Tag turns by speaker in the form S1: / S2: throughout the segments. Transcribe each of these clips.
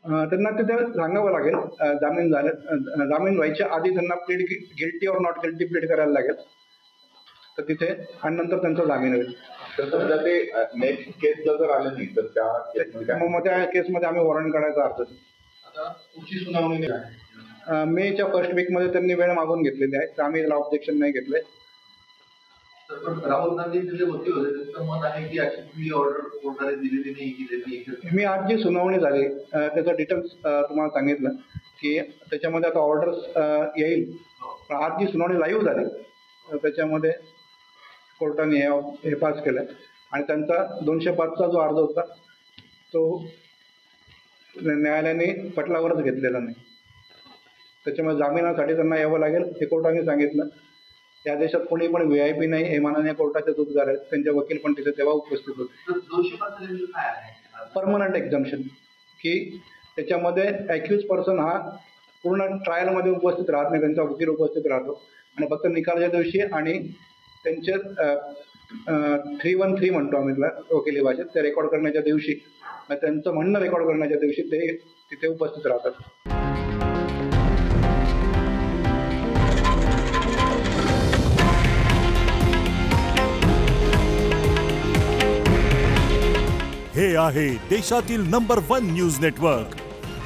S1: त्यांना तिथे सांगावं लागेल जामीन व्हायच्या आधी त्यांना प्लीड गिल्टी और नॉट गिल्टी प्लीड करायला लागेल तर तिथे आणि नंतर त्यांचा जामीन होईल.
S2: तर समजा ते नेक्स्ट केसला जर आलं नाही तर त्या
S1: केसमध्ये आम्ही वॉरंट काढायचा अर्ज.
S2: आता पुढची सुनावणी
S1: मेच्या फर्स्ट वीकमध्ये त्यांनी वेळ मागून घेतलेली आहे तर आम्ही त्याला ऑब्जेक्शन नाही घेतले.
S2: राहुल गांधी तिथे वकील होते त्यांचं मत आहे की अशी कुठली ऑर्डर कोर्टाने दिलेली नाही.
S1: मी आज जी सुनावणी झाली त्याचं डिटेल्स तुम्हाला सांगितलं की त्याच्यामध्ये आता ऑर्डर्स येईल. आज जी सुनावणी लाईव्ह झाली त्याच्यामध्ये कोर्टाने हे पास केलं आणि त्यांचा 205चा जो अर्ज होता तो न्यायालयाने पटलावरच घेतलेला नाही. त्याच्यामुळे जामिनासाठी त्यांना यावं लागेल हे कोर्टाने सांगितलं. या देशात कोणी पण VIP नाही हे माननीय कोर्टाचे दूतगार आहेत. त्यांचे वकील पण तिथे तेव्हा उपस्थित होते. परमनंट एक्झम्पशन की त्याच्यामध्ये ॲक्युज पर्सन हा पूर्ण ट्रायलमध्ये उपस्थित राहत नाही. त्यांचा वकील उपस्थित राहतो आणि फक्त निकालाच्या दिवशी आणि त्यांचे 313 म्हणतो आम्ही त्याला वकिली भाषेत ते रेकॉर्ड करण्याच्या दिवशी त्यांचं म्हणणं रेकॉर्ड करण्याच्या दिवशी ते तिथे उपस्थित राहतात.
S3: हे आहे देशातील नंबर 1 न्यूज नेटवर्क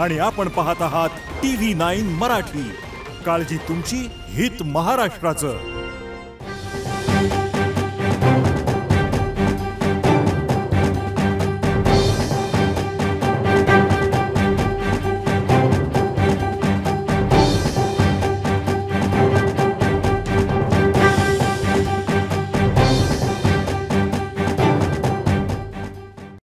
S3: आणि आपण पाहत आहात TV9 मराठी. काळजी तुमची, हित महाराष्ट्राचं.